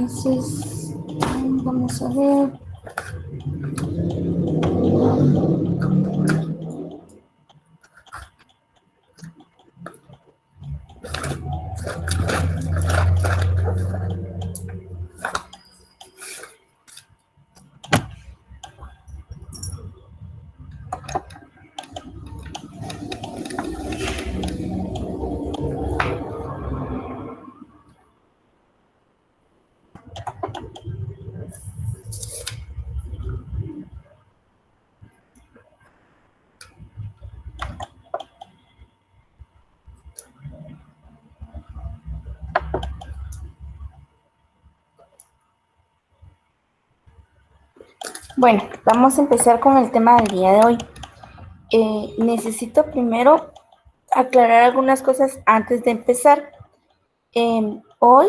Entonces, vamos a ver. Bueno, vamos a empezar con el tema del día de hoy. Necesito primero aclarar algunas cosas antes de empezar. Hoy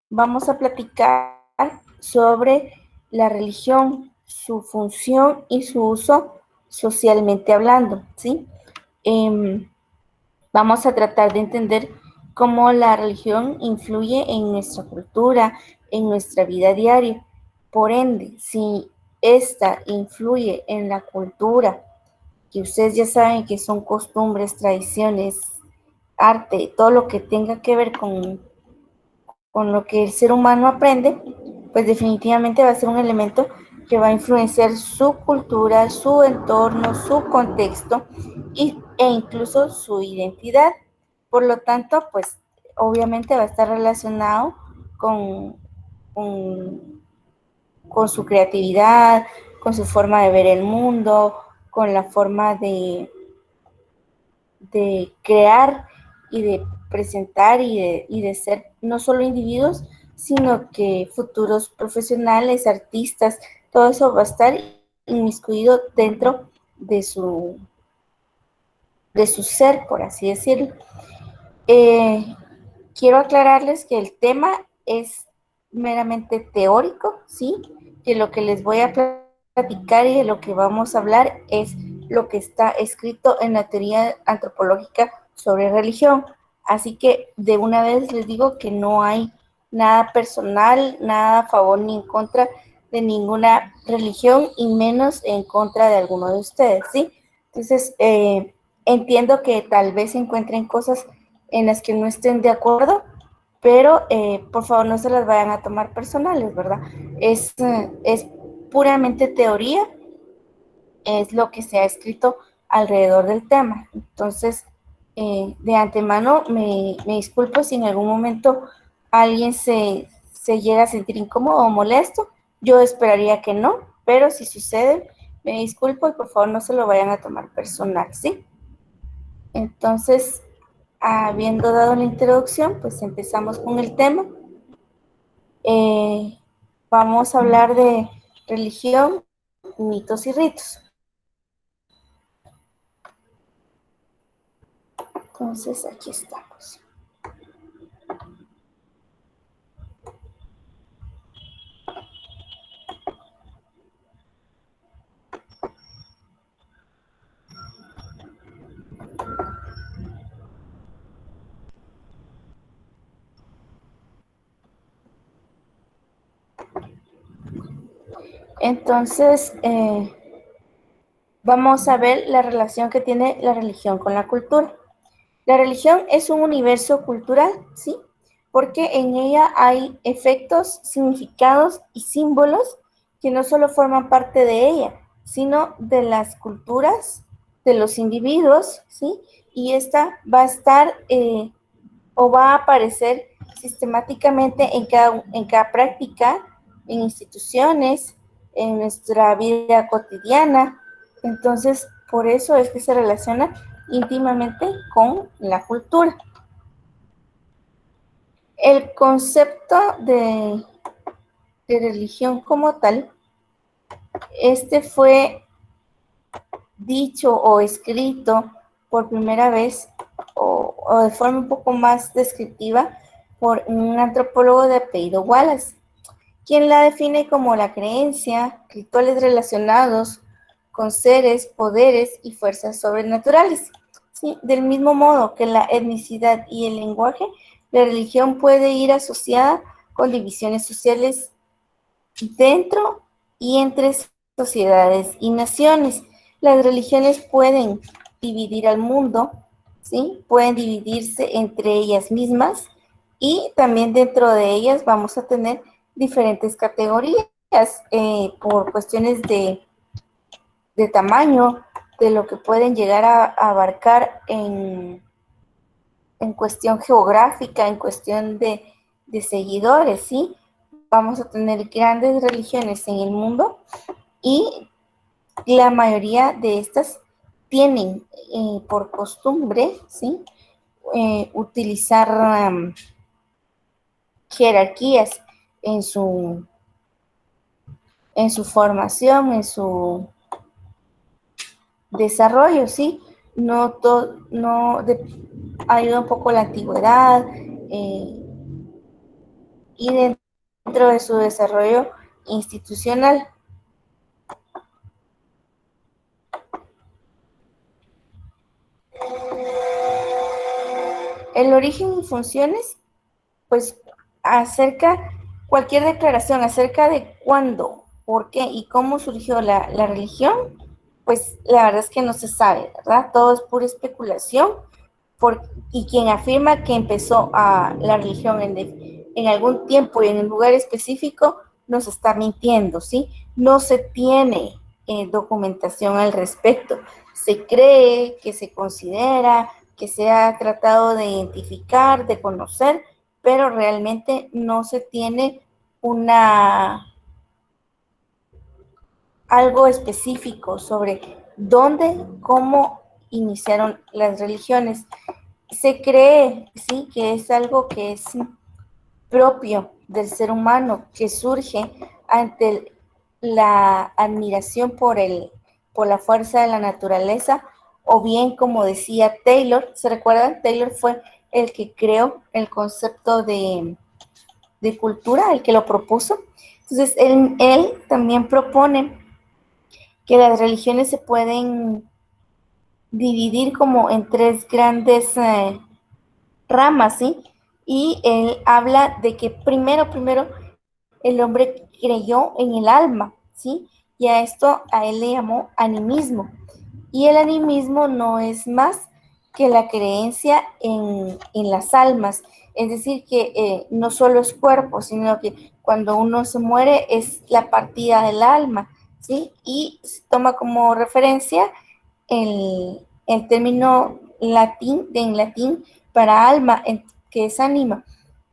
vamos a platicar sobre la religión, su función y su uso socialmente hablando, ¿sí? Vamos a tratar de entender cómo la religión influye en nuestra cultura, en nuestra vida diaria. Por ende, si esta influye en la cultura, que ustedes ya saben que son costumbres, tradiciones, arte, todo lo que tenga que ver con lo que el ser humano aprende, pues definitivamente va a ser un elemento que va a influenciar su cultura, su entorno, su contexto e incluso su identidad. Por lo tanto, pues obviamente va a estar relacionado con, con, con su creatividad, con su forma de ver el mundo, con la forma de crear y de presentar y de ser no solo individuos, sino que futuros profesionales, artistas, todo eso va a estar inmiscuido dentro de su ser, por así decirlo. Eh, Quiero aclararles que el tema es meramente teórico, ¿sí? Que lo que les voy a platicar y de lo que vamos a hablar es lo que está escrito en la teoría antropológica sobre religión. Así que de una vez les digo que no hay nada personal, nada a favor ni en contra de ninguna religión y menos en contra de alguno de ustedes, ¿sí? Entonces, entiendo que tal vez se encuentren cosas en las que no estén de acuerdo, pero por favor no se las vayan a tomar personales, ¿verdad? Es puramente teoría, es lo que se ha escrito alrededor del tema. Entonces, de antemano me disculpo si en algún momento alguien se llega a sentir incómodo o molesto. Yo esperaría que no, pero si sucede, me disculpo y por favor no se lo vayan a tomar personal, ¿sí? Entonces, habiendo dado la introducción, pues empezamos con el tema. Eh, Vamos a hablar de religión, mitos y ritos. Entonces, aquí estamos. Entonces, vamos a ver la relación que tiene la religión con la cultura. La religión es un universo cultural, ¿sí? Porque en ella hay efectos, significados y símbolos que no solo forman parte de ella, sino de las culturas de los individuos, ¿sí? Y esta va a estar o va a aparecer sistemáticamente en cada práctica, en instituciones, en nuestra vida cotidiana. Entonces, por eso es que se relaciona íntimamente con la cultura. El concepto de religión como tal, este fue dicho o escrito por primera vez o de forma un poco más descriptiva por un antropólogo de apellido Wallace, quien la define como la creencia, rituales relacionados con seres, poderes y fuerzas sobrenaturales. ¿Sí? Del mismo modo que la etnicidad y el lenguaje, la religión puede ir asociada con divisiones sociales dentro y entre sociedades y naciones. Las religiones pueden dividir al mundo, ¿sí? Pueden dividirse entre ellas mismas y también dentro de ellas vamos a tener diferentes categorías por cuestiones de tamaño, de lo que pueden llegar a abarcar en cuestión geográfica, en cuestión de seguidores, ¿sí? Vamos a tener grandes religiones en el mundo y la mayoría de estas tienen por costumbre, ¿sí? Utilizar jerarquías en su, en su formación, en su desarrollo, ¿sí? Ayuda un poco la antigüedad y dentro de su desarrollo institucional. El origen y funciones, pues acerca, cualquier declaración acerca de cuándo, por qué y cómo surgió la religión, pues la verdad es que no se sabe, ¿verdad? Todo es pura especulación. Y quien afirma que empezó la religión en algún tiempo y en un lugar específico, nos está mintiendo, ¿sí? No se tiene documentación al respecto. Se cree, que se considera, que se ha tratado de identificar, de conocer, pero realmente no se tiene una algo específico sobre dónde, cómo iniciaron las religiones. Se cree, sí, que es algo que es propio del ser humano, que surge ante la admiración por la fuerza de la naturaleza, o bien, como decía Taylor, ¿se recuerdan? Taylor fue el que creó el concepto de cultura, el que lo propuso. Entonces, él también propone que las religiones se pueden dividir como en tres grandes ramas, ¿sí? Y él habla de que primero el hombre creyó en el alma, ¿sí? Y a esto a él le llamó animismo. Y el animismo no es más que la creencia en las almas. Es decir, que no solo es cuerpo, sino que cuando uno se muere es la partida del alma, ¿sí? Y se toma como referencia el término en latín para alma, que es ánima.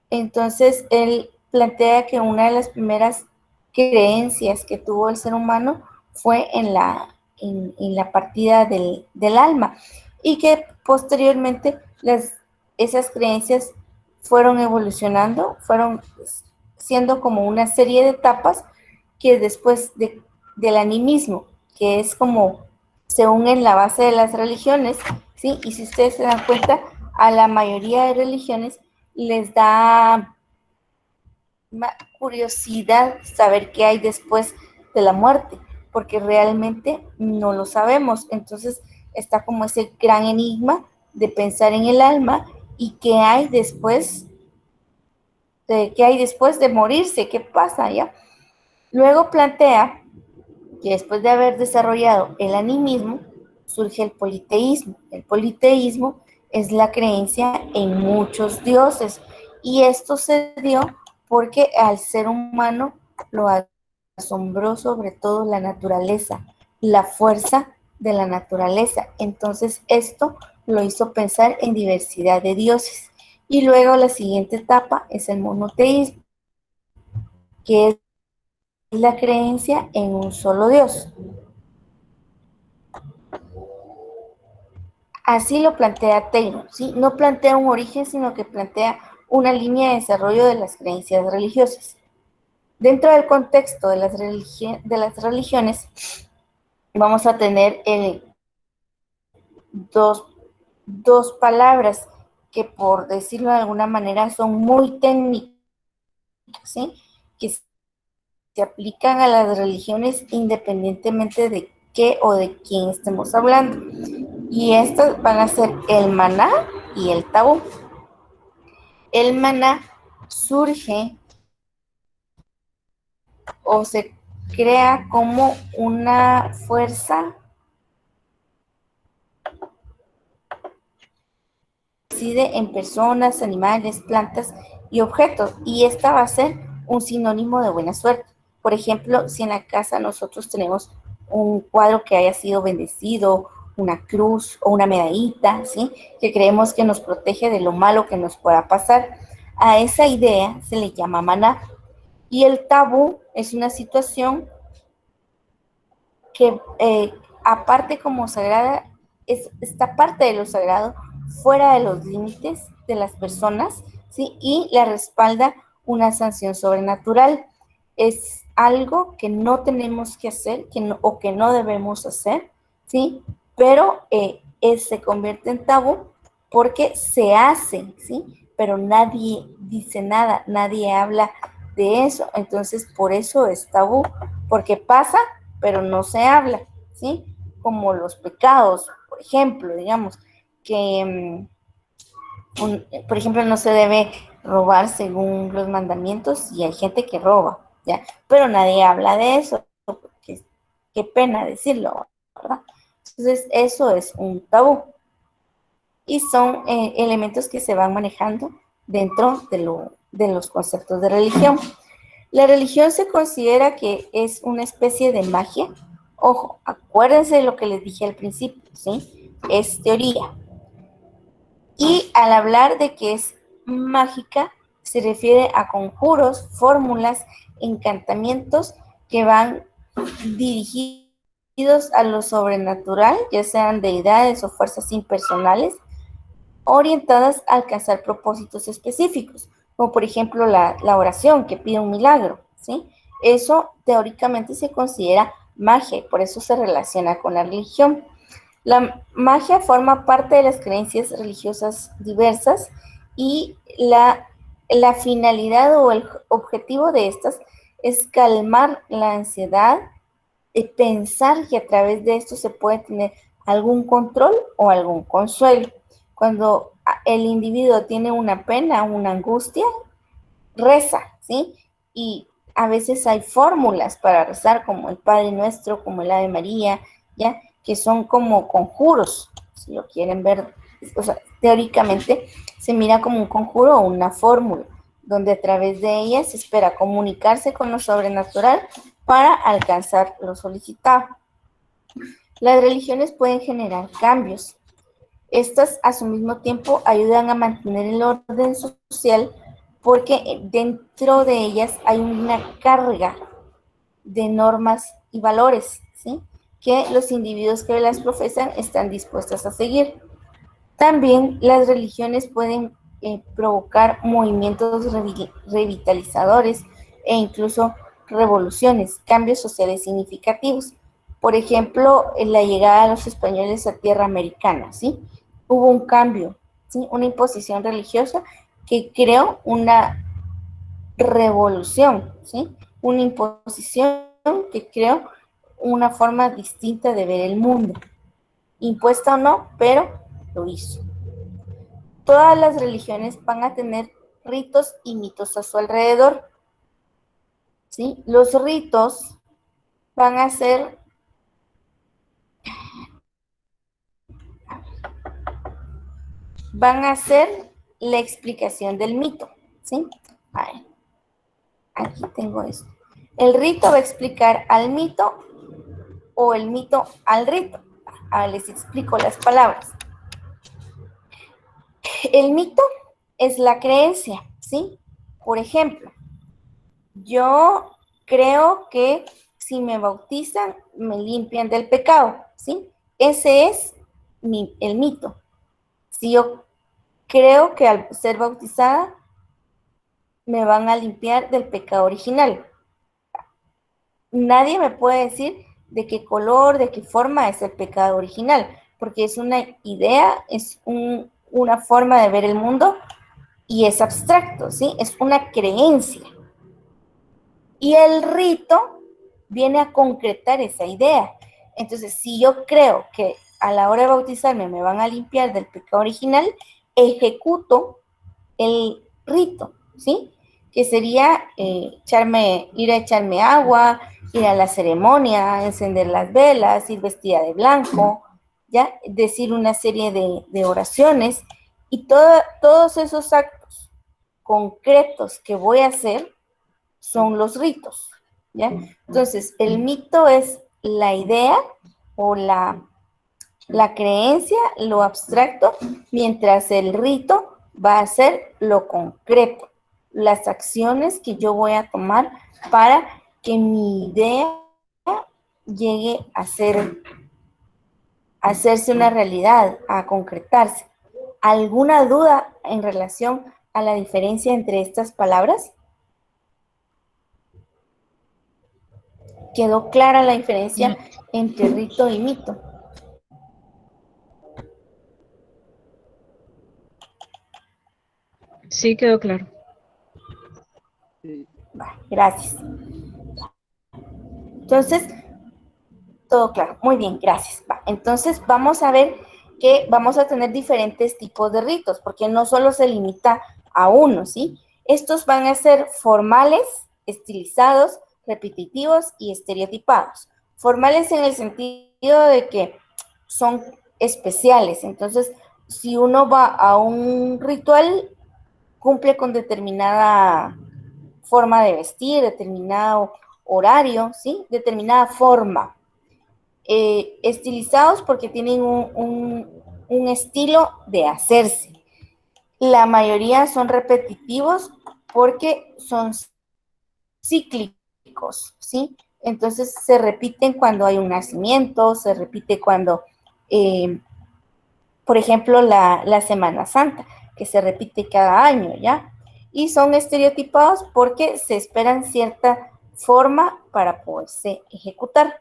Entonces, él plantea que una de las primeras creencias que tuvo el ser humano fue en la partida del alma y que posteriormente esas creencias fueron evolucionando, fueron siendo como una serie de etapas que del animismo, que es como se unen la base de las religiones, ¿sí? Y si ustedes se dan cuenta, a la mayoría de religiones les da curiosidad saber qué hay después de la muerte, porque realmente no lo sabemos. Entonces está como ese gran enigma de pensar en el alma y qué hay después de morirse, qué pasa, ¿ya? Luego plantea que después de haber desarrollado el animismo, surge el politeísmo. El politeísmo es la creencia en muchos dioses y esto se dio porque al ser humano lo asombró sobre todo la naturaleza, la fuerza de la naturaleza. Entonces esto lo hizo pensar en diversidad de dioses. Y luego la siguiente etapa es el monoteísmo, que es la creencia en un solo Dios. Así lo plantea Taylor, ¿sí? No plantea un origen, sino que plantea una línea de desarrollo de las creencias religiosas. Dentro del contexto de de las religiones, vamos a tener dos, dos palabras que, por decirlo de alguna manera, son muy técnicas, ¿sí? Que se aplican a las religiones independientemente de qué o de quién estemos hablando. Y estas van a ser el maná y el tabú. El maná surge o se crea como una fuerza que reside en personas, animales, plantas y objetos, y esta va a ser un sinónimo de buena suerte. Por ejemplo, si en la casa nosotros tenemos un cuadro que haya sido bendecido, una cruz o una medallita, ¿sí? Que creemos que nos protege de lo malo que nos pueda pasar, a esa idea se le llama maná. Y el tabú es una situación que aparte como sagrada, es esta parte de lo sagrado fuera de los límites de las personas, ¿sí? Y la respalda una sanción sobrenatural. Es algo que no tenemos que hacer o que no debemos hacer, ¿sí? Pero se convierte en tabú porque se hace, ¿sí? Pero nadie dice nada, nadie habla de eso, entonces por eso es tabú, porque pasa, pero no se habla, ¿sí? Como los pecados, por ejemplo, digamos, que, por ejemplo, no se debe robar según los mandamientos y hay gente que roba, ¿ya? Pero nadie habla de eso, porque qué pena decirlo, ¿verdad? Entonces, eso es un tabú y son elementos que se van manejando dentro de los conceptos de religión. La religión se considera que es una especie de magia. Ojo, acuérdense de lo que les dije al principio, ¿sí? Es teoría. Y al hablar de que es mágica, se refiere a conjuros, fórmulas, encantamientos que van dirigidos a lo sobrenatural, ya sean deidades o fuerzas impersonales, orientadas a alcanzar propósitos específicos, como por ejemplo la oración que pide un milagro, ¿sí? Eso teóricamente se considera magia y por eso se relaciona con la religión. La magia forma parte de las creencias religiosas diversas y la finalidad o el objetivo de estas es calmar la ansiedad y pensar que a través de esto se puede tener algún control o algún consuelo. Cuando el individuo tiene una pena, una angustia, reza, ¿sí? Y a veces hay fórmulas para rezar, como el Padre Nuestro, como el Ave María, ¿ya? Que son como conjuros, si lo quieren ver. O sea, teóricamente se mira como un conjuro o una fórmula, donde a través de ella se espera comunicarse con lo sobrenatural para alcanzar lo solicitado. Las religiones pueden generar cambios. Estas, a su mismo tiempo, ayudan a mantener el orden social porque dentro de ellas hay una carga de normas y valores, ¿sí? Que los individuos que las profesan están dispuestos a seguir. También las religiones pueden provocar movimientos revitalizadores e incluso revoluciones, cambios sociales significativos. Por ejemplo, en la llegada de los españoles a tierra americana, ¿sí? Hubo un cambio, ¿sí? Una imposición religiosa que creó una revolución, ¿sí? Una imposición que creó una forma distinta de ver el mundo. Impuesta o no, pero lo hizo. Todas las religiones van a tener ritos y mitos a su alrededor, ¿sí? Los ritos van a ser, van a ser la explicación del mito, ¿sí? A ver, aquí tengo esto. El rito va a explicar al mito o el mito al rito. Ahora les explico las palabras. El mito es la creencia, ¿sí? Por ejemplo, yo creo que si me bautizan, me limpian del pecado, ¿sí? Ese es el mito. Si yo creo que al ser bautizada, me van a limpiar del pecado original. Nadie me puede decir de qué color, de qué forma es el pecado original, porque es una idea, es una forma de ver el mundo y es abstracto, ¿sí? Es una creencia. Y el rito viene a concretar esa idea. Entonces, si yo creo que a la hora de bautizarme me van a limpiar del pecado original, ejecuto el rito, ¿sí? que sería ir a echarme agua, ir a la ceremonia, encender las velas, ir vestida de blanco, ¿ya? Decir una serie de oraciones y todos esos actos concretos que voy a hacer son los ritos, ¿ya? Entonces, el mito es la idea o la creencia, lo abstracto, mientras el rito va a ser lo concreto, las acciones que yo voy a tomar para que mi idea llegue a hacerse una realidad, a concretarse. ¿Alguna duda en relación a la diferencia entre estas palabras? ¿Quedó clara la diferencia entre rito y mito? Sí, quedó claro. Gracias. Entonces, todo claro. Muy bien, gracias. Entonces, vamos a ver que vamos a tener diferentes tipos de ritos, porque no solo se limita a uno, ¿sí? Estos van a ser formales, estilizados, repetitivos y estereotipados. Formales en el sentido de que son especiales. Entonces, si uno va a un ritual, cumple con determinada forma de vestir, determinado horario, ¿sí? Determinada forma. Estilizados porque tienen un estilo de hacerse. La mayoría son repetitivos porque son cíclicos, ¿sí? Entonces se repiten cuando hay un nacimiento, se repite cuando, por ejemplo, la Semana Santa, que se repite cada año, ¿ya? Y son estereotipados porque se esperan cierta forma para poderse ejecutar.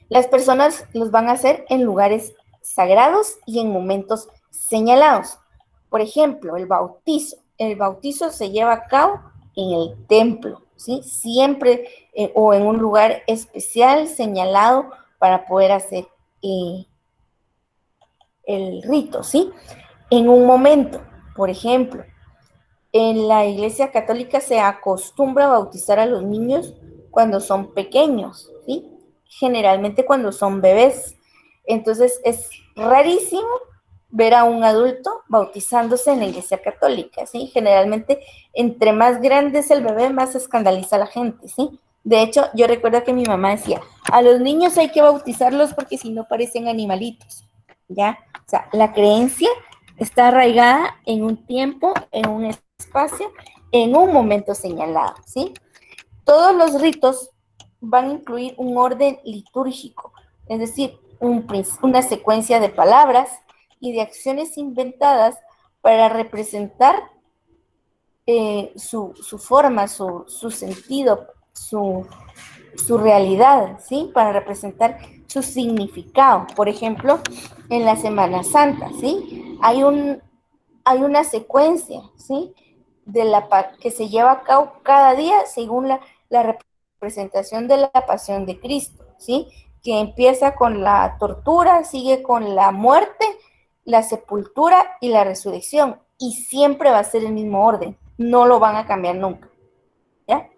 Las personas los van a hacer en lugares sagrados y en momentos señalados. Por ejemplo, el bautizo. El bautizo se lleva a cabo en el templo, ¿sí? Siempre o en un lugar especial señalado para poder hacer el rito, ¿sí? En un momento, por ejemplo, en la Iglesia Católica se acostumbra a bautizar a los niños cuando son pequeños, ¿sí? Generalmente cuando son bebés. Entonces es rarísimo ver a un adulto bautizándose en la Iglesia Católica, ¿sí? Generalmente entre más grande es el bebé, más escandaliza a la gente, ¿sí? De hecho, yo recuerdo que mi mamá decía, a los niños hay que bautizarlos porque si no parecen animalitos, ¿ya? O sea, la creencia está arraigada en un tiempo, en un espacio, en un momento señalado, ¿sí? Todos los ritos van a incluir un orden litúrgico, es decir, una secuencia de palabras y de acciones inventadas para representar su forma, su sentido, su realidad, ¿sí? Para representar su significado. Por ejemplo, en la Semana Santa, ¿sí? Hay una secuencia, ¿sí? Que se lleva a cabo cada día según la representación de la pasión de Cristo, ¿sí? Que empieza con la tortura, sigue con la muerte, la sepultura y la resurrección. Y siempre va a ser el mismo orden, no lo van a cambiar nunca, ¿ya?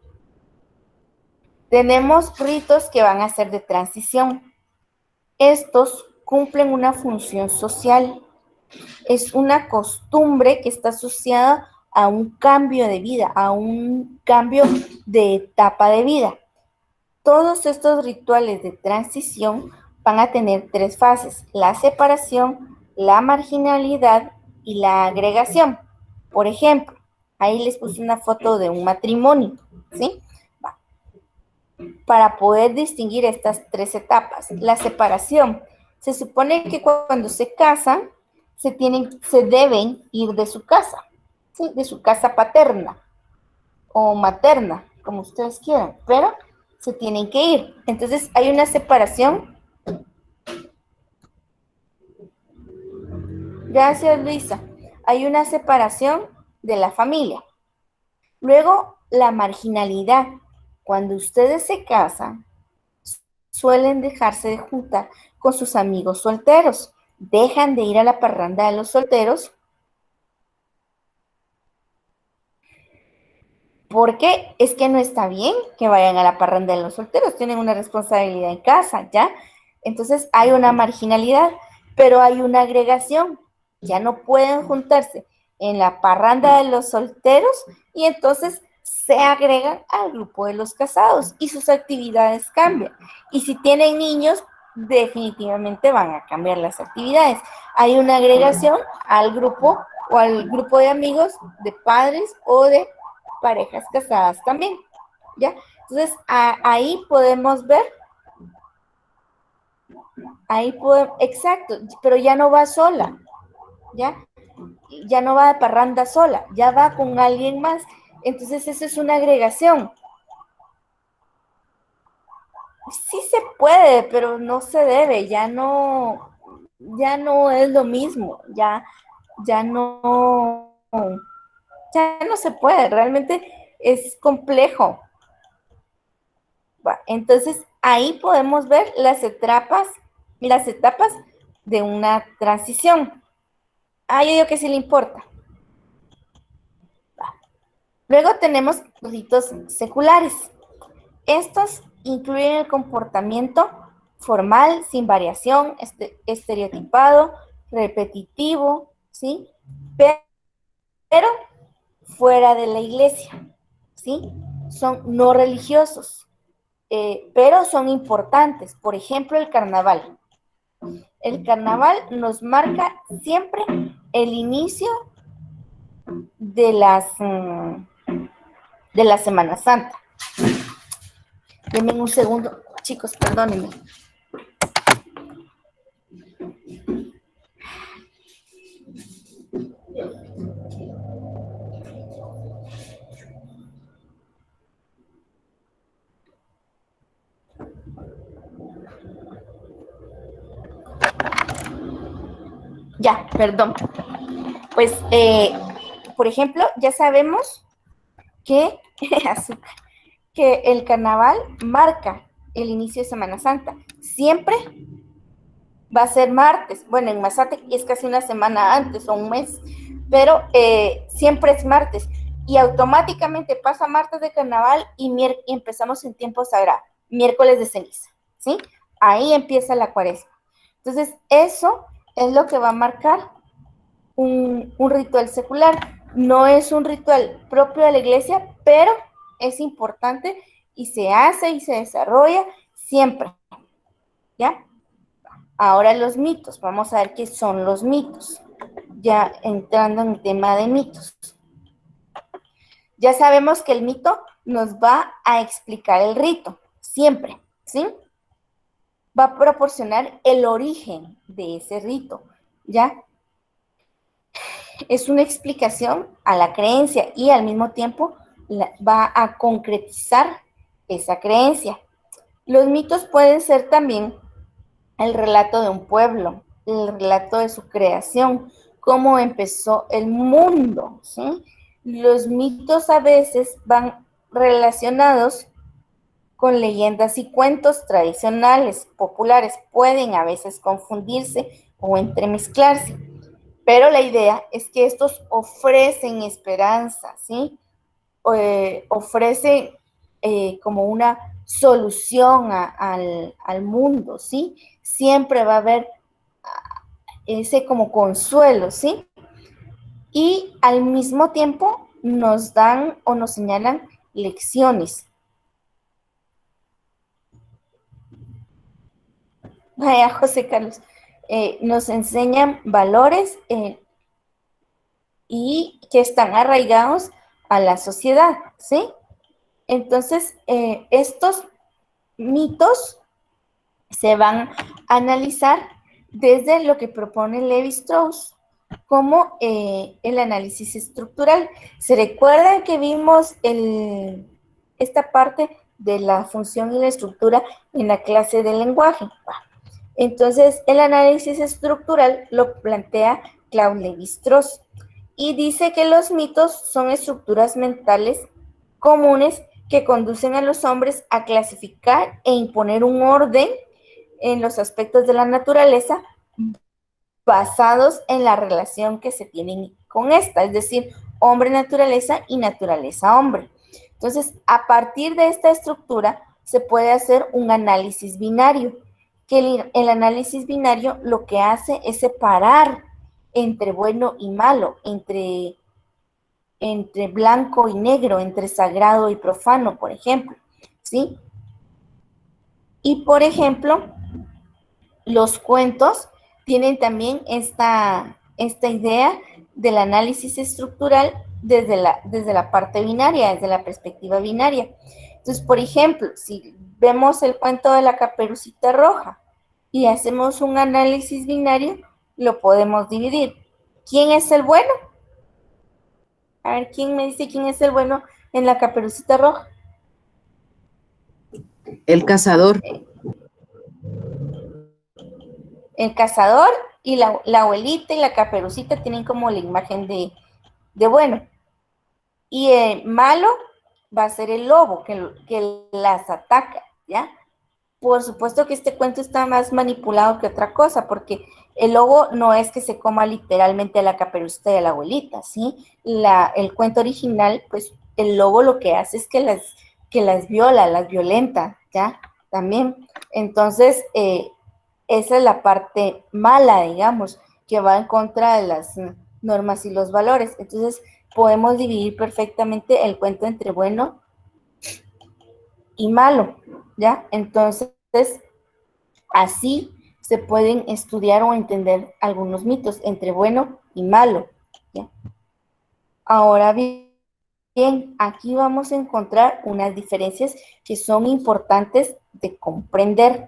Tenemos ritos que van a ser de transición. Estos cumplen una función social. Es una costumbre que está asociada a un cambio de vida, a un cambio de etapa de vida. Todos estos rituales de transición van a tener tres fases: la separación, la marginalidad y la agregación. Por ejemplo, ahí les puse una foto de un matrimonio, ¿sí? Para poder distinguir estas tres etapas. La separación. Se supone que cuando se casan, se deben ir de su casa, ¿sí? De su casa paterna o materna, como ustedes quieran, pero se tienen que ir. Entonces hay una separación. Gracias, Luisa. Hay una separación de la familia. Luego, la marginalidad. Cuando ustedes se casan, suelen dejarse de juntar con sus amigos solteros. Dejan de ir a la parranda de los solteros porque es que no está bien que vayan a la parranda de los solteros, tienen una responsabilidad en casa, ¿ya? Entonces hay una marginalidad, pero hay una agregación, ya no pueden juntarse en la parranda de los solteros y entonces se agregan al grupo de los casados y sus actividades cambian. Y si tienen niños, definitivamente van a cambiar las actividades. Hay una agregación al grupo o al grupo de amigos de padres o de parejas casadas también, ¿ya? Entonces, ahí podemos ver, exacto, pero ya no va sola, ¿ya? Ya no va de parranda sola, ya va con alguien más. Entonces, eso es una agregación. Sí se puede, pero no se debe, ya no es lo mismo, ya no, ya no se puede, realmente es complejo. Entonces, ahí podemos ver las etapas de una transición. Yo digo que sí le importa. Luego tenemos ritos seculares. Estos incluyen el comportamiento formal, sin variación, estereotipado, repetitivo, ¿sí? Pero fuera de la iglesia, ¿sí? Son no religiosos, pero son importantes. Por ejemplo, el carnaval. El carnaval nos marca siempre el inicio de de la Semana Santa. Denme un segundo, chicos, perdónenme. Ya, perdón. Pues, por ejemplo, ya sabemos que, que el carnaval marca el inicio de Semana Santa. Siempre va a ser martes. Bueno, en Mazate es casi una semana antes o un mes, pero siempre es martes. Y automáticamente pasa martes de carnaval y empezamos en tiempo sagrado, miércoles de ceniza, ¿sí? Ahí empieza la cuaresma. Entonces, eso es lo que va a marcar un ritual secular. No es un ritual propio de la iglesia, pero es importante y se hace y se desarrolla siempre, ¿ya? Ahora los mitos, vamos a ver qué son los mitos, ya entrando en el tema de mitos. Ya sabemos que el mito nos va a explicar el rito, siempre, ¿sí? Va a proporcionar el origen de ese rito, ¿ya? Es una explicación a la creencia y al mismo tiempo va a concretizar esa creencia. Los mitos pueden ser también el relato de un pueblo, el relato de su creación, cómo empezó el mundo, ¿sí? Los mitos a veces van relacionados con leyendas y cuentos tradicionales, populares, pueden a veces confundirse o entremezclarse, pero la idea es que estos ofrecen esperanza, ¿sí? Ofrecen como una solución al mundo, ¿sí? Siempre va a haber ese como consuelo, ¿sí? Y al mismo tiempo nos dan o nos señalan lecciones. Vaya, José Carlos, nos enseñan valores y que están arraigados a la sociedad, ¿sí? Entonces, estos mitos se van a analizar desde lo que propone Levi Strauss como el análisis estructural. ¿Se recuerdan que vimos esta parte de la función y la estructura en la clase del lenguaje? Entonces, el análisis estructural lo plantea Claude Lévi-Strauss y dice que los mitos son estructuras mentales comunes que conducen a los hombres a clasificar e imponer un orden en los aspectos de la naturaleza basados en la relación que se tienen con esta, es decir, hombre-naturaleza y naturaleza-hombre. Entonces, a partir de esta estructura se puede hacer un análisis binario, que el análisis binario lo que hace es separar entre bueno y malo, entre blanco y negro, entre sagrado y profano, por ejemplo, ¿sí? Y, por ejemplo, los cuentos tienen también esta idea del análisis estructural desde la parte binaria, desde la perspectiva binaria. Entonces, por ejemplo, si vemos el cuento de la Caperucita Roja y hacemos un análisis binario, lo podemos dividir. ¿Quién es el bueno? A ver, ¿quién me dice quién es el bueno en la Caperucita Roja? El cazador. El cazador y la abuelita y la Caperucita tienen como la imagen de bueno. Y el malo va a ser el lobo que las ataca, ¿ya? Por supuesto que este cuento está más manipulado que otra cosa, porque el lobo no es que se coma literalmente a la Caperucita y a la abuelita, ¿sí? El cuento original, pues el lobo lo que hace es que las viola, las violenta, ¿ya? También. Entonces, esa es la parte mala, digamos, que va en contra de las normas y los valores. Entonces, podemos dividir perfectamente el cuento entre bueno y malo, ¿ya? Entonces, así se pueden estudiar o entender algunos mitos entre bueno y malo, ¿ya? Ahora bien, aquí vamos a encontrar unas diferencias que son importantes de comprender.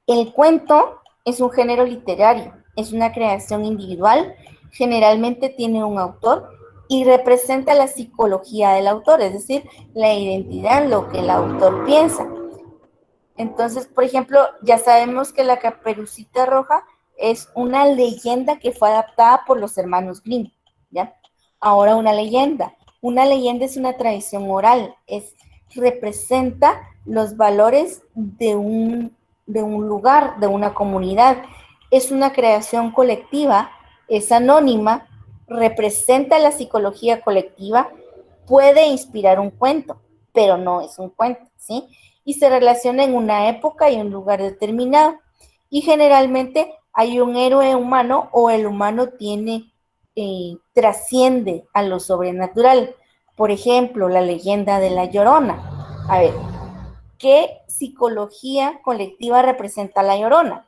El cuento es un género literario, es una creación individual, generalmente tiene un autor y representa la psicología del autor, es decir, la identidad, lo que el autor piensa. Entonces, por ejemplo, ya sabemos que la Caperucita Roja es una leyenda que fue adaptada por los hermanos Grimm, ¿ya? Ahora una leyenda. Una leyenda es una tradición oral, representa los valores de un lugar, de una comunidad. Es una creación colectiva, es anónima, representa la psicología colectiva, puede inspirar un cuento, pero no es un cuento, ¿sí? Y se relaciona en una época y un lugar determinado. Y generalmente hay un héroe humano o el humano trasciende a lo sobrenatural. Por ejemplo, la leyenda de La Llorona. A ver, ¿qué psicología colectiva representa La Llorona?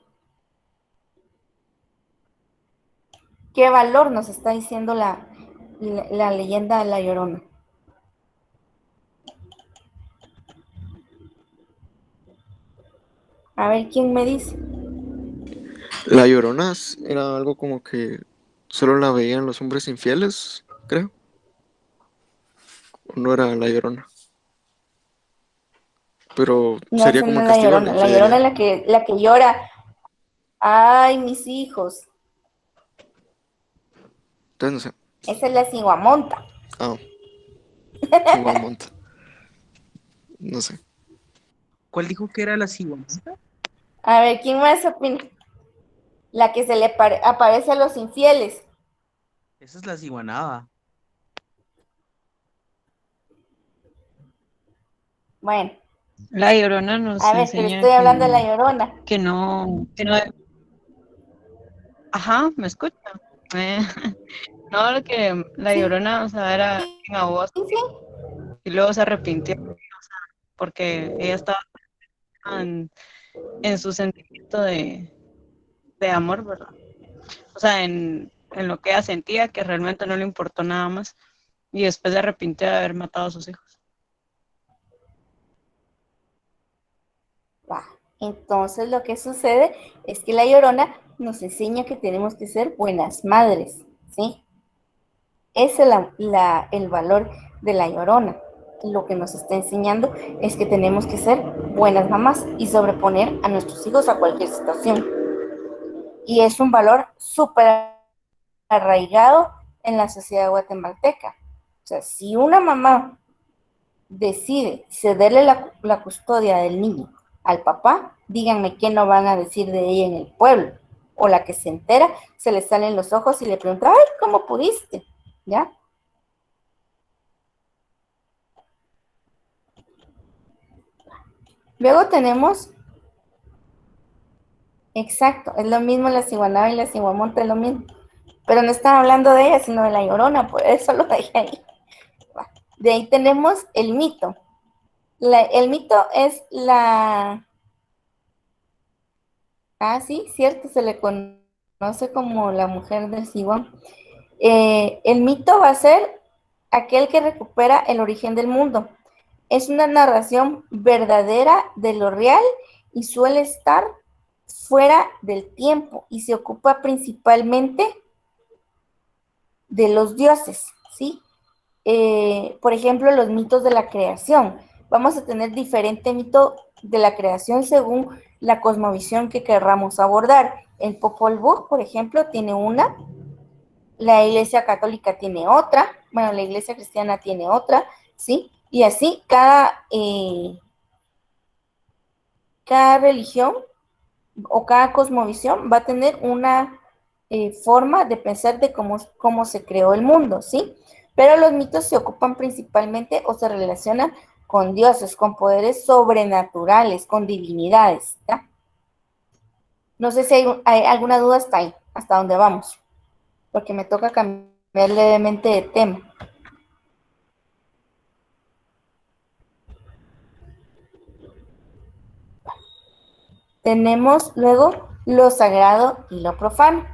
¿Qué valor nos está diciendo la leyenda de La Llorona? A ver, ¿quién me dice? La Llorona era algo como que solo la veían los hombres infieles, creo. ¿O no era la Llorona? Pero No, sería esa como no el es La castigo de la Llorona. La Llorona infidelidad. es la que llora. Ay, mis hijos. Entonces, no sé. Esa es la ciguamonta. Ah, Chihuahua, no sé. ¿Cuál dijo que era la cigüeña? A ver, ¿quién más opina? La que se le aparece a los infieles. Esa es la ciguanaba. Bueno, La Llorona nos a ver, pero enseña estoy hablando de La Llorona. que no, ajá, ¿me escucha? Eh, no, lo que la Sí, Llorona, o sea, era en a vos sí, y luego se arrepintió porque ella estaba en su sentimiento de amor, ¿verdad? O sea, en lo que ella sentía, que realmente no le importó nada más, y después se arrepintió de haber matado a sus hijos. va. Entonces lo que sucede es que La Llorona nos enseña que tenemos que ser buenas madres, ¿sí? Ese es el valor de La Llorona. Lo que nos está enseñando es que tenemos que ser buenas mamás y sobreponer a nuestros hijos a cualquier situación. Y es un valor súper arraigado en la sociedad guatemalteca. O sea, si una mamá decide cederle la custodia del niño al papá, díganme qué no van a decir de ella en el pueblo. O la que se entera, se le salen los ojos y le pregunta, ay, ¿cómo pudiste? ¿Ya? Luego tenemos, exacto, es lo mismo la ciguanaba y la ciguamonta, es lo mismo. Pero no están hablando de ella, sino de la Llorona, por eso lo dejé ahí. De ahí tenemos el mito. El mito es la... Ah, sí, cierto, se le conoce como la mujer del ciguán. El mito va a ser aquel que recupera el origen del mundo. Es una narración verdadera de lo real y suele estar fuera del tiempo y se ocupa principalmente de los dioses, ¿sí? Por ejemplo, los mitos de la creación. Vamos a tener diferente mito de la creación según la cosmovisión que querramos abordar. El Popol Vuh, por ejemplo, tiene una, la Iglesia Católica tiene otra, bueno, la Iglesia Cristiana tiene otra, ¿sí? Y así cada religión o cada cosmovisión va a tener una forma de pensar de cómo se creó el mundo, ¿sí? Pero los mitos se ocupan principalmente o se relacionan con dioses, con poderes sobrenaturales, con divinidades, ¿ya? No sé si hay alguna duda hasta ahí, hasta dónde vamos, porque me toca cambiar levemente de tema. Tenemos luego lo sagrado y lo profano.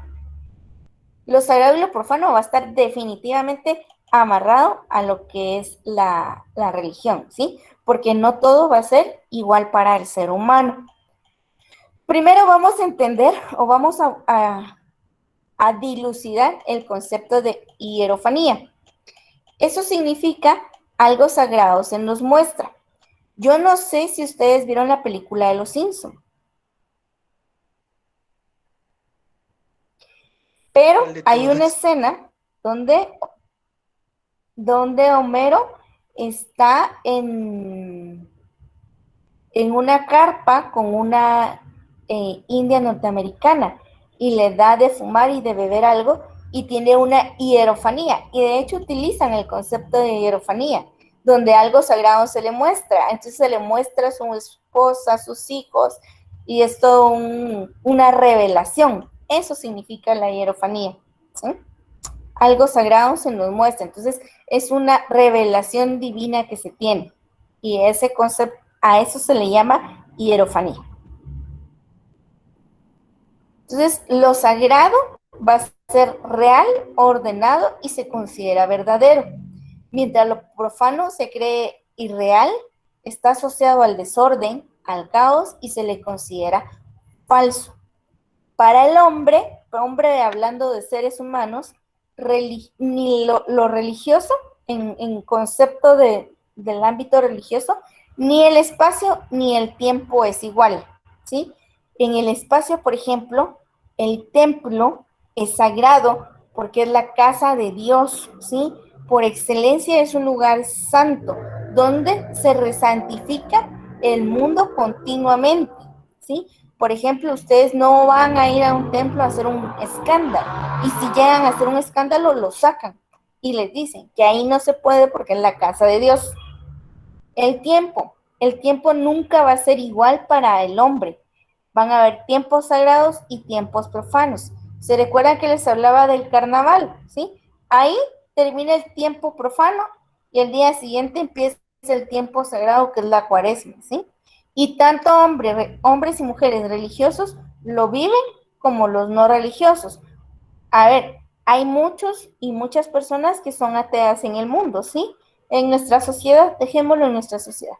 Lo sagrado y lo profano va a estar definitivamente amarrado a lo que es la religión, ¿sí? Porque no todo va a ser igual para el ser humano. Primero vamos a entender o vamos a dilucidar el concepto de hierofanía. Eso significa algo sagrado se nos muestra. Yo no sé si ustedes vieron la película de Los Simpsons, pero hay una escena donde Homero está en una carpa con una india norteamericana y le da de fumar y de beber algo y tiene una hierofanía. Y de hecho utilizan el concepto de hierofanía, donde algo sagrado se le muestra. Entonces se le muestra a su esposa, a sus hijos, y es todo una revelación. Eso significa la hierofanía, ¿sí? Algo sagrado se nos muestra. Entonces es una revelación divina que se tiene. Y ese concepto, a eso se le llama hierofanía. Entonces, lo sagrado va a ser real, ordenado y se considera verdadero. Mientras lo profano se cree irreal, está asociado al desorden, al caos y se le considera falso. Para el hombre hablando de seres humanos, ni lo religioso, en concepto del ámbito religioso, ni el espacio ni el tiempo es igual, ¿sí? En el espacio, por ejemplo, el templo es sagrado porque es la casa de Dios, ¿sí? Por excelencia es un lugar santo donde se resantifica el mundo continuamente, ¿sí? Por ejemplo, ustedes no van a ir a un templo a hacer un escándalo y si llegan a hacer un escándalo lo sacan y les dicen que ahí no se puede porque es la casa de Dios. El tiempo nunca va a ser igual para el hombre. Van a haber tiempos sagrados y tiempos profanos. ¿Se recuerdan que les hablaba del carnaval? ¿Sí? Ahí termina el tiempo profano y el día siguiente empieza el tiempo sagrado que es la cuaresma, ¿sí? Y tanto hombres y mujeres religiosos lo viven como los no religiosos. A ver, hay muchos y muchas personas que son ateas en el mundo, ¿sí? En nuestra sociedad, dejémoslo en nuestra sociedad.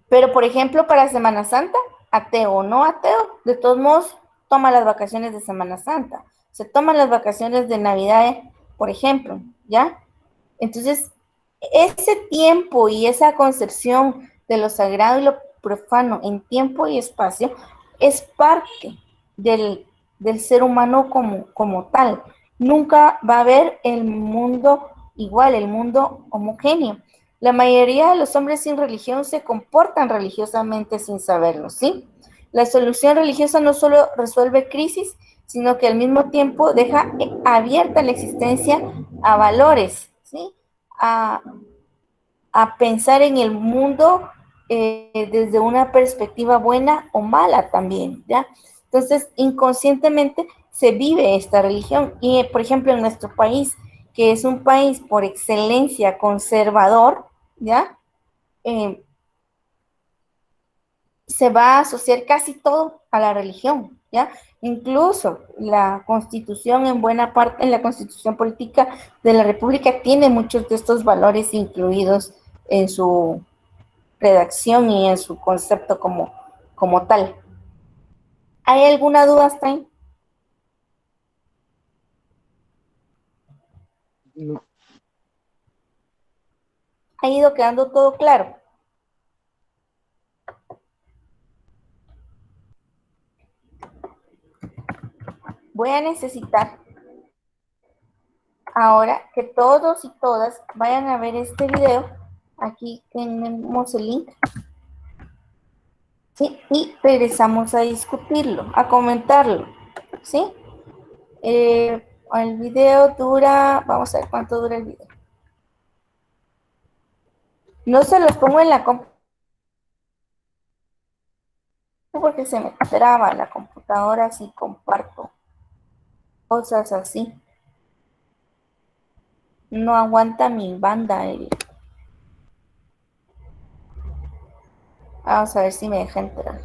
Pero, por ejemplo, para Semana Santa, ateo o no ateo, de todos modos, toma las vacaciones de Semana Santa. Se toman las vacaciones de Navidad, por ejemplo, ¿ya? Entonces, ese tiempo y esa concepción de lo sagrado y lo profano en tiempo y espacio es parte del ser humano como tal. Nunca va a haber el mundo igual, el mundo homogéneo. La mayoría de los hombres sin religión se comportan religiosamente sin saberlo, ¿sí? La solución religiosa no solo resuelve crisis, sino que al mismo tiempo deja abierta la existencia a valores, ¿sí? A pensar en el mundo desde una perspectiva buena o mala también, ¿ya? Entonces, inconscientemente se vive esta religión. Y, por ejemplo, en nuestro país, que es un país por excelencia conservador, ¿ya? Se va a asociar casi todo a la religión, ¿ya? Incluso la constitución en buena parte, en la constitución política de la República tiene muchos de estos valores incluidos en su redacción y en su concepto como tal. ¿Hay alguna duda hasta ahí? No. ¿Ha ido quedando todo claro? Voy a necesitar ahora que todos y todas vayan a ver este video. Aquí tenemos el link. ¿Sí? Y regresamos a discutirlo, a comentarlo. ¿Sí? El video dura, vamos a ver cuánto dura el video. No se los pongo en la compu porque se me traba la computadora si comparto cosas así. No aguanta mi banda. Vamos a ver si me deja entrar.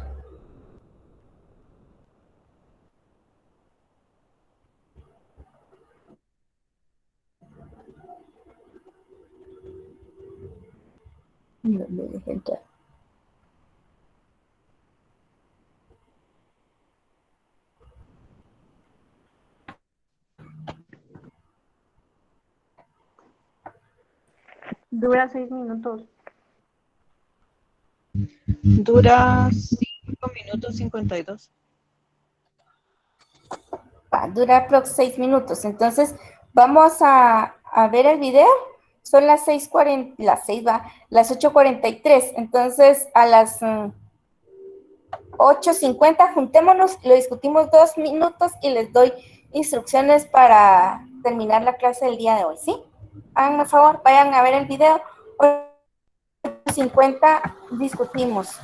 No me deja entrar. Dura 6 minutos. Dura 5 minutos 52. Va, dura aprox 6 minutos. Entonces, vamos a ver el video. Son las 6:40, las 8:43. Entonces, a las 8:50 juntémonos, lo discutimos 2 minutos y les doy instrucciones para terminar la clase del día de hoy, ¿sí? Háganme favor, vayan a ver el video. 8:50 discutimos.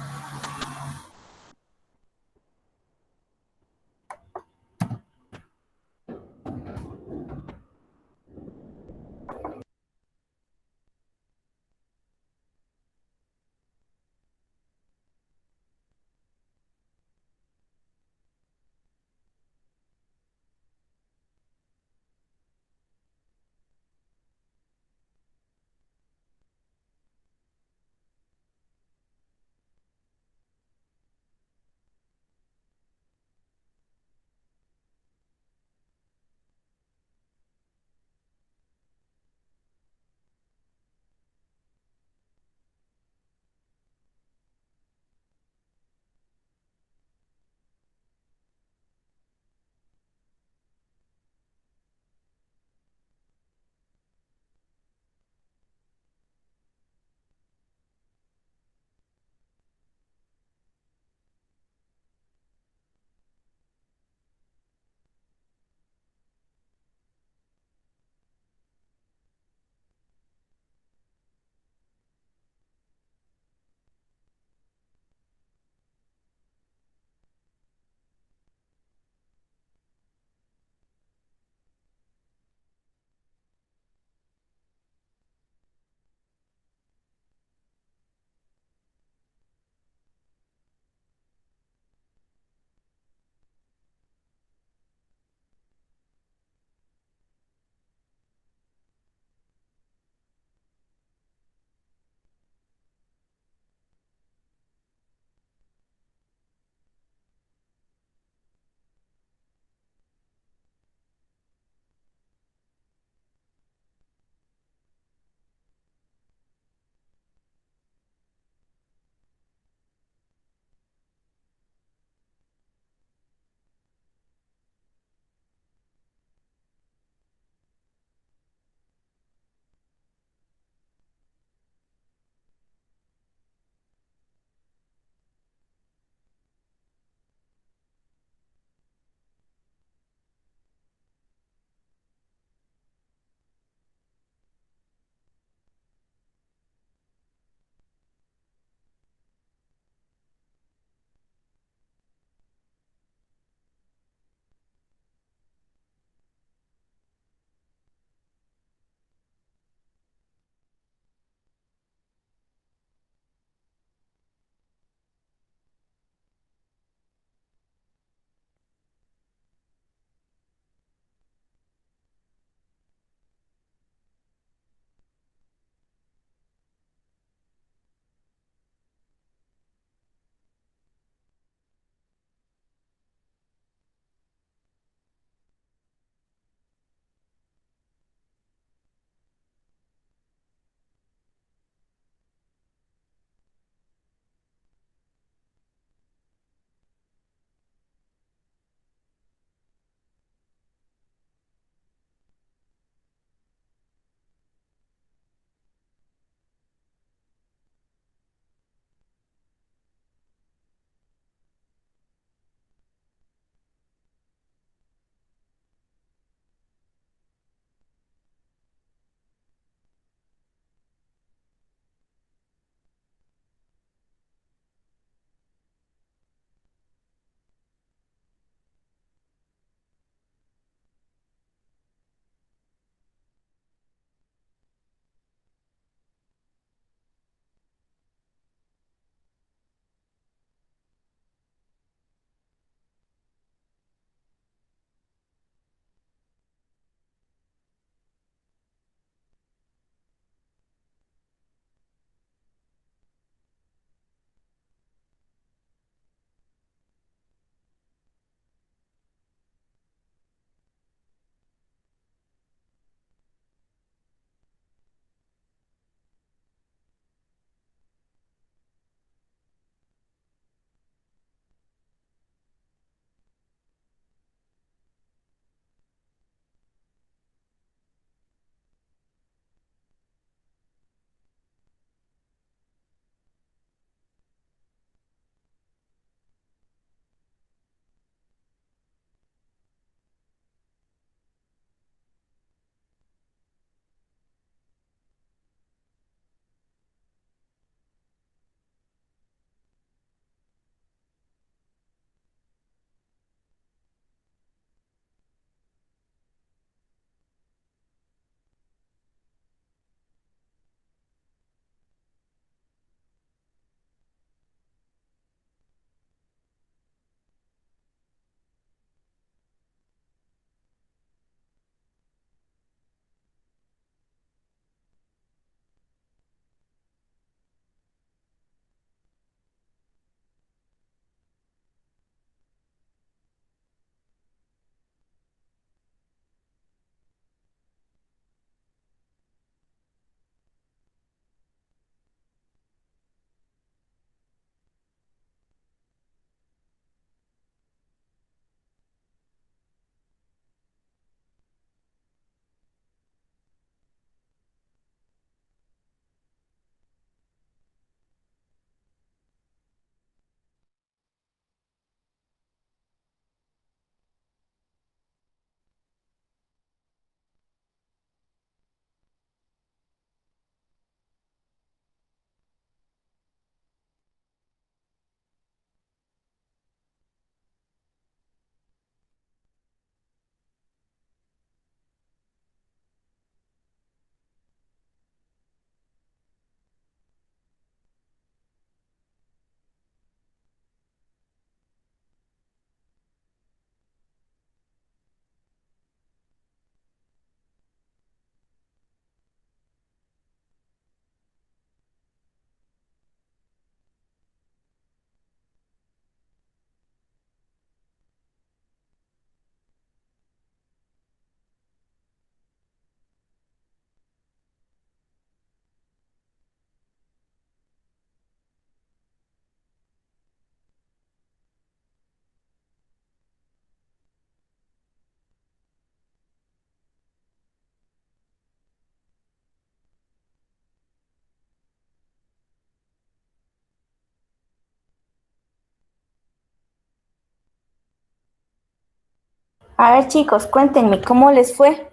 A ver, chicos, cuéntenme cómo les fue,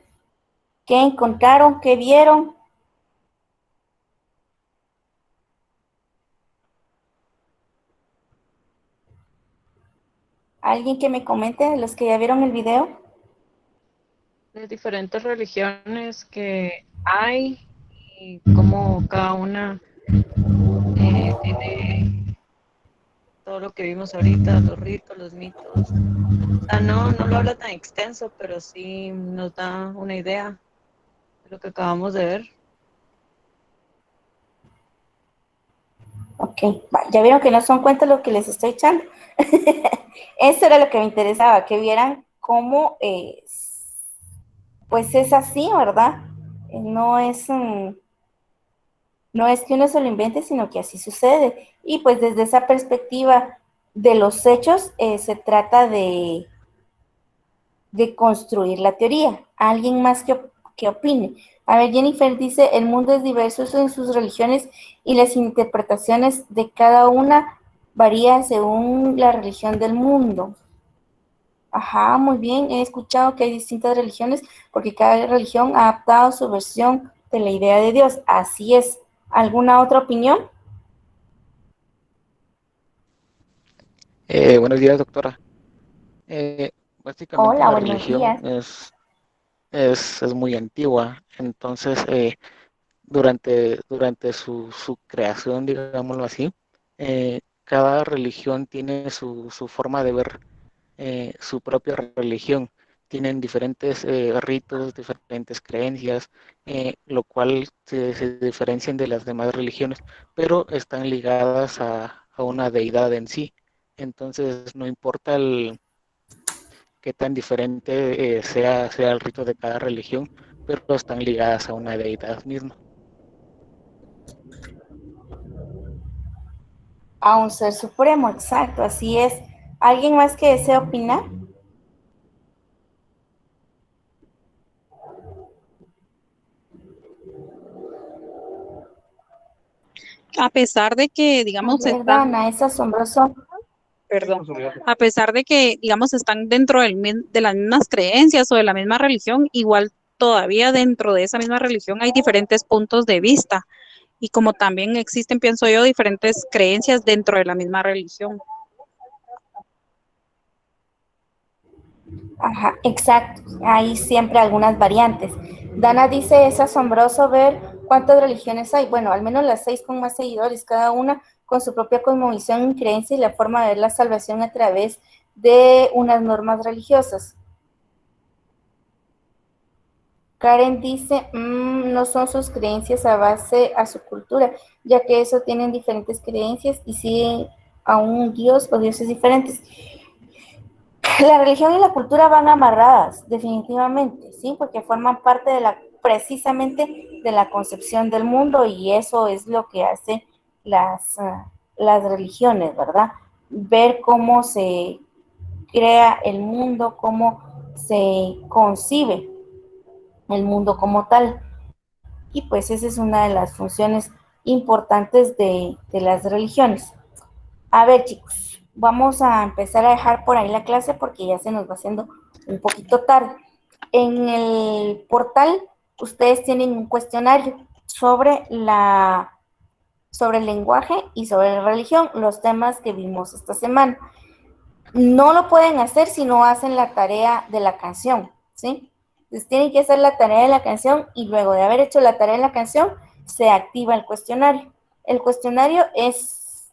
qué encontraron, qué vieron. ¿Alguien que me comente de los que ya vieron el video? De diferentes religiones que hay y cómo cada una tiene todo lo que vimos ahorita, los ritos, los mitos. O sea, no lo habla tan extenso, pero sí nos da una idea de lo que acabamos de ver. Ok, ya vieron que no son cuentos lo que les estoy echando. Eso era lo que me interesaba, que vieran cómo, pues es así, ¿verdad? No es, no es que uno se lo invente, sino que así sucede. Y pues desde esa perspectiva de los hechos, se trata de construir la teoría. ¿Alguien más que opine? A ver, Jennifer dice, el mundo es diverso en sus religiones y las interpretaciones de cada una varían según la religión del mundo. Ajá, muy bien, he escuchado que hay distintas religiones porque cada religión ha adaptado su versión de la idea de Dios. Así es. ¿Alguna otra opinión? Buenos días, doctora. Eh, Básicamente Hola, la buenos religión días. es muy antigua, entonces durante su creación, digámoslo así, cada religión tiene su forma de ver su propia religión. Tienen diferentes ritos, diferentes creencias, lo cual se diferencian de las demás religiones, pero están ligadas a una deidad en sí. Entonces, no importa qué tan diferente sea el rito de cada religión, pero están ligadas a una deidad misma. A un ser supremo, exacto, así es. ¿Alguien más que desea opinar? A pesar de que, A digamos, ver, están, Dana, es asombroso. perdón, a pesar de que, digamos, están dentro de las mismas creencias o de la misma religión, igual todavía dentro de esa misma religión hay diferentes puntos de vista y como también existen, pienso yo, diferentes creencias dentro de la misma religión. Ajá, exacto. Hay siempre algunas variantes. Dana dice, es asombroso ver cuántas religiones hay. Bueno, al menos las 6 con más seguidores, cada una con su propia cosmovisión y creencia y la forma de ver la salvación a través de unas normas religiosas. Karen dice, no son sus creencias a base a su cultura, ya que eso tienen diferentes creencias y siguen a un dios o dioses diferentes. La religión y la cultura van amarradas, definitivamente, ¿sí? Porque forman parte de precisamente de la concepción del mundo y eso es lo que hace las religiones, ¿verdad? Ver cómo se crea el mundo, cómo se concibe el mundo como tal. Y pues esa es una de las funciones importantes de las religiones. A ver, chicos, vamos a empezar a dejar por ahí la clase porque ya se nos va haciendo un poquito tarde. En el portal, ustedes tienen un cuestionario sobre el lenguaje y sobre la religión, los temas que vimos esta semana. No lo pueden hacer si no hacen la tarea de la canción, ¿sí? Entonces tienen que hacer la tarea de la canción y luego de haber hecho la tarea de la canción, se activa el cuestionario. El cuestionario es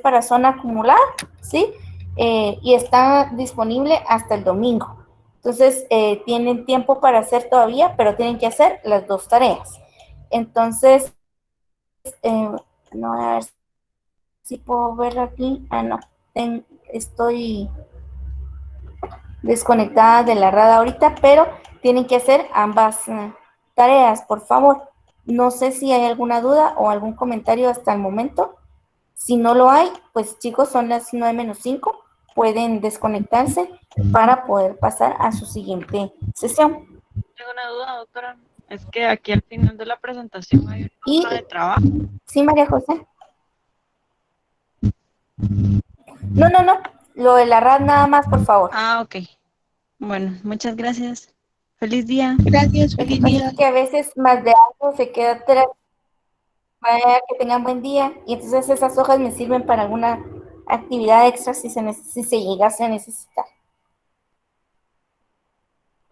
para zona acumulada, ¿sí? Y está disponible hasta el domingo. Entonces, tienen tiempo para hacer todavía, pero tienen que hacer las dos tareas. Entonces, no, a ver si puedo ver aquí. Ah, no, estoy desconectada de la rada ahorita, pero tienen que hacer ambas tareas, por favor. No sé si hay alguna duda o algún comentario hasta el momento. Si no lo hay, pues chicos, son las 9:05, pueden desconectarse para poder pasar a su siguiente sesión. Tengo una duda, doctora. Es que aquí al final de la presentación hay una Y hoja de trabajo. sí, María José. No, lo de la RAD nada más, por favor. Ah, ok. Bueno, muchas gracias. Feliz día. Gracias, Lo que feliz pasa día. es que a veces más de algo se queda atrás. Vaya, que tengan buen día. Y entonces esas hojas me sirven para alguna actividad extra si se llegase a necesitar.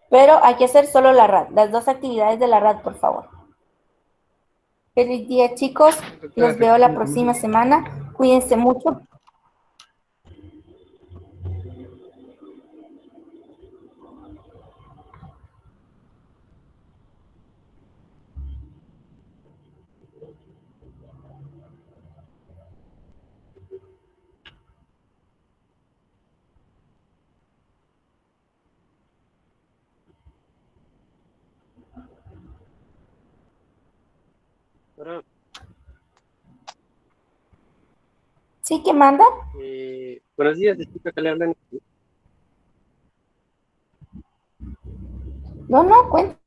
Pero hay que hacer solo la RAD, las 2 actividades de la RAD, por favor. Feliz día, chicos. Los veo la próxima semana. Cuídense mucho. Ahora, ¿Sí que manda? buenos días, disculpe que le hablan. No, cuénteme,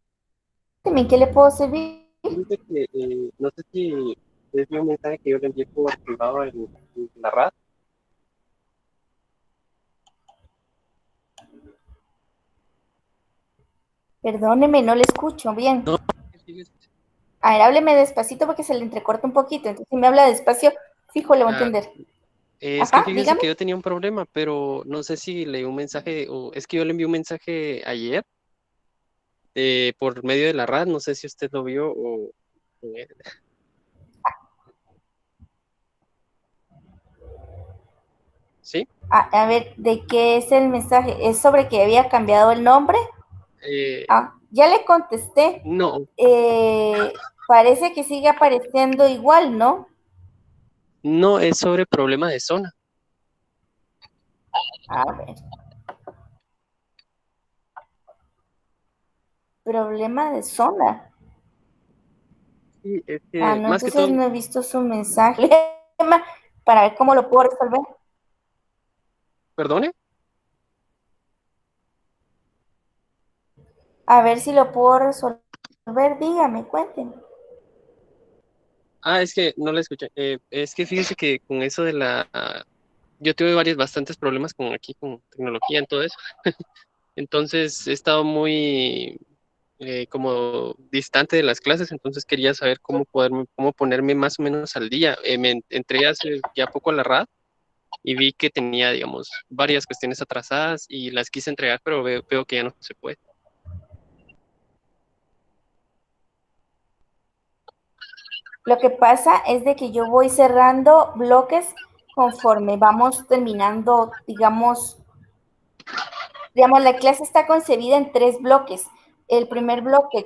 ¿en qué le puedo servir? Dice que no sé si es un mensaje que yo le envié por privado en la RAD. Perdóneme, no le escucho bien. A ver, hábleme despacito porque se le entrecorta un poquito. Entonces, si me habla despacio, fijo, le voy a Ah, entender. es que Ajá, fíjese dígame. que yo tenía un problema, pero no sé si leí un mensaje, o es que yo le envié un mensaje ayer por medio de la RAD, no sé si usted lo vio o- ¿sí? A ver, ¿de qué es el mensaje? ¿Es sobre que había cambiado el nombre? Eh, Ya le contesté. no, Parece que sigue apareciendo igual, ¿no? no es sobre problema de zona. A ver. Problema de zona. Sí, es que No, más que entonces todo, no he visto su mensaje. Para ver cómo lo puedo resolver. perdone. A ver si lo puedo resolver. Dígame, cuénteme. Ah, es que no la escuché. Es que fíjese que con eso de yo tuve bastantes problemas con aquí, con tecnología, en todo eso. Entonces he estado muy como distante de las clases, entonces quería saber cómo ponerme más o menos al día. Entré hace ya poco a la RAD y vi que tenía, digamos, varias cuestiones atrasadas y las quise entregar, pero veo que ya no se puede. Lo que pasa es de que yo voy cerrando bloques conforme vamos terminando, digamos, la clase está concebida en 3 bloques. El primer bloque